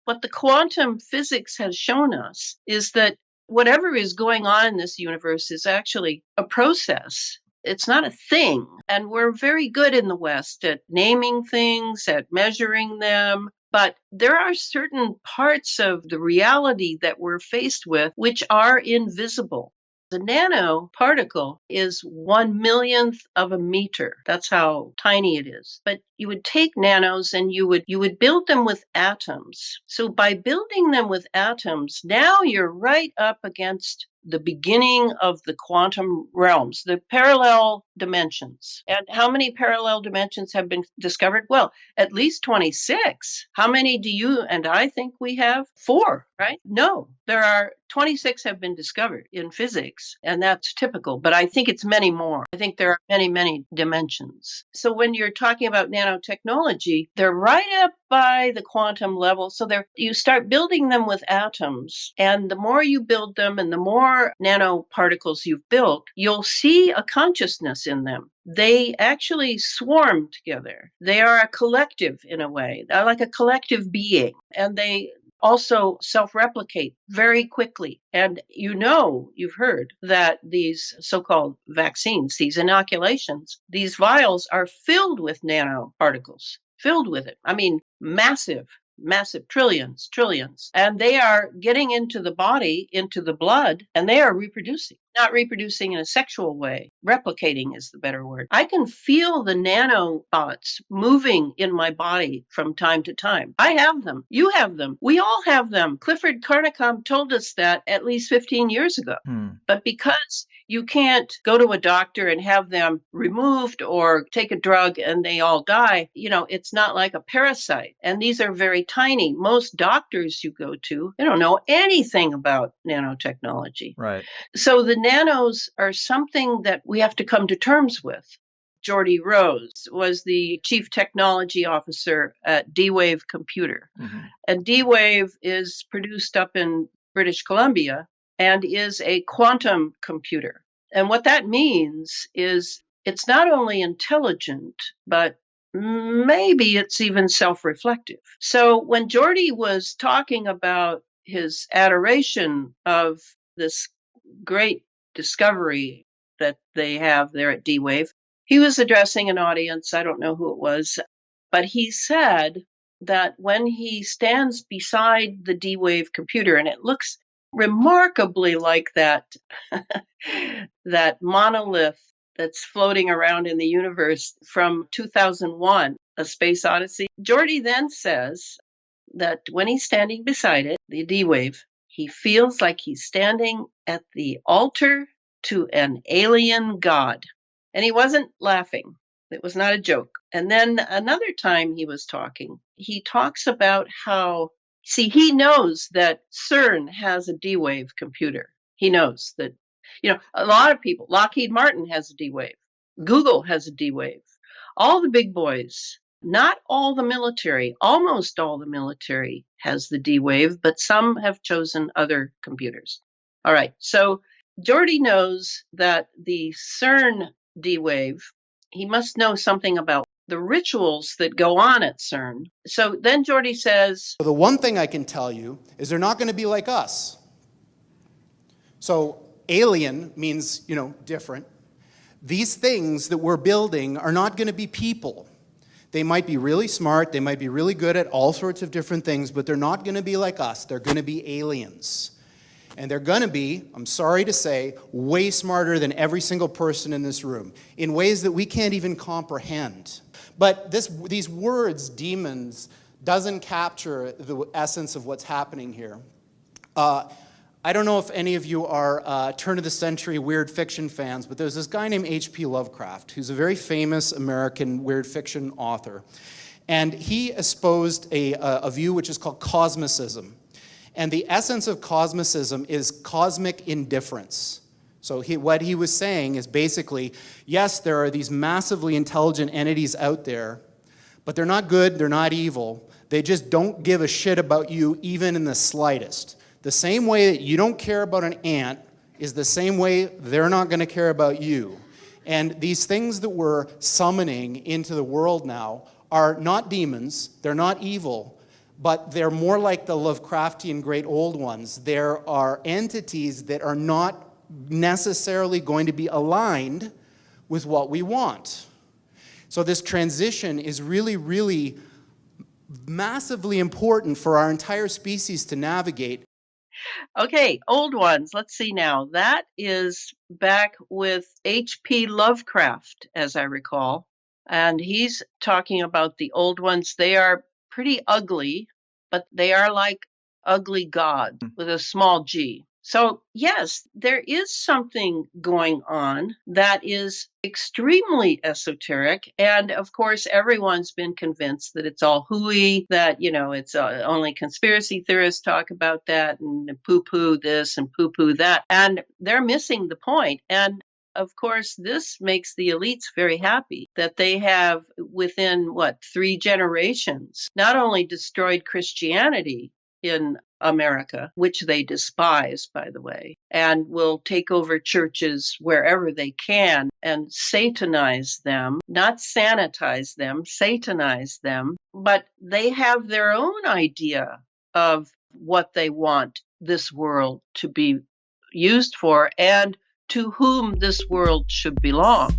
What the quantum physics has shown us is that whatever is going on in this universe is actually a process. It's not a thing. And we're very good in the West at naming things, at measuring them. But there are certain parts of the reality that we're faced with which are invisible. The nanoparticle is 1/1,000,000th of a meter. That's how tiny it is. But you would take nanos and you would build them with atoms. So by building them with atoms, now you're right up against the beginning of the quantum realms, the parallel dimensions. And how many parallel dimensions have been discovered? Well, at least 26. How many do you and I think we have? 4, right? No, there are 26 have been discovered in physics, and that's typical, but I think it's many more. I think there are many, many dimensions. So when you're talking about nanotechnology, they're right up by the quantum level. So you start building them with atoms, and the more you build them and the more nanoparticles you've built, you'll see a consciousness in them. They actually swarm together. They are a collective in a way. They're like a collective being, and they also self-replicate very quickly. And you've heard that these so-called vaccines, these inoculations, these vials are filled with nanoparticles, filled with it. I mean, massive, trillions. And they are getting into the body, into the blood, and they are reproducing. Not reproducing in a sexual way. Replicating is the better word. I can feel the nanobots moving in my body from time to time. I have them. You have them. We all have them. Clifford Carnicom told us that at least 15 years ago. But because you can't go to a doctor and have them removed or take a drug and they all die, it's not like a parasite. And these are very tiny. Most doctors you go to, they don't know anything about nanotechnology. Right. So the nanos are something that we have to come to terms with. Geordie Rose was the chief technology officer at D-Wave Computer. Mm-hmm. And D-Wave is produced up in British Columbia and is a quantum computer. And what that means is it's not only intelligent, but maybe it's even self-reflective. So when Geordie was talking about his adoration of this great discovery that they have there at D-Wave, he was addressing an audience. I don't know who it was, but he said that when he stands beside the D-Wave computer, and it looks remarkably like that monolith that's floating around in the universe from 2001, A Space Odyssey. Geordie then says that when he's standing beside it, the D-Wave, he feels like he's standing at the altar to an alien god. And he wasn't laughing. It was not a joke. And then another time he was talking, he talks about how, he knows that CERN has a D-Wave computer. He knows that, a lot of people, Lockheed Martin has a D-Wave. Google has a D-Wave. All the big boys. Not all the military, almost all the military has the D-Wave, but some have chosen other computers. All right, so Geordie knows that the CERN D-Wave, he must know something about the rituals that go on at CERN. So then Geordie says, the one thing I can tell you is they're not going to be like us. So alien means, different. These things that we're building are not going to be people. They might be really smart, they might be really good at all sorts of different things, but they're not going to be like us. They're going to be aliens. And they're going to be, I'm sorry to say, way smarter than every single person in this room, in ways that we can't even comprehend. But these words, demons, doesn't capture the essence of what's happening here. I don't know if any of you are turn-of-the-century weird fiction fans, but there's this guy named H.P. Lovecraft, who's a very famous American weird fiction author. And he espoused a view which is called cosmicism. And the essence of cosmicism is cosmic indifference. So what he was saying is basically, yes, there are these massively intelligent entities out there, but they're not good, they're not evil. They just don't give a shit about you even in the slightest. The same way that you don't care about an ant is the same way they're not going to care about you. And these things that we're summoning into the world now are not demons, they're not evil, but they're more like the Lovecraftian great old ones. There are entities that are not necessarily going to be aligned with what we want. So this transition is really, really massively important for our entire species to navigate. Okay, old ones. Let's see now. That is back with H.P. Lovecraft, as I recall. And he's talking about the old ones. They are pretty ugly, but they are like ugly gods with a small g. So, yes, there is something going on that is extremely esoteric. And of course, everyone's been convinced that it's all hooey, that, it's only conspiracy theorists talk about that and poo poo this and poo poo that. And they're missing the point. And of course, this makes the elites very happy that they have, within 3 generations, not only destroyed Christianity in America, which they despise, by the way, and will take over churches wherever they can and satanize them, not sanitize them, satanize them, but they have their own idea of what they want this world to be used for and to whom this world should belong.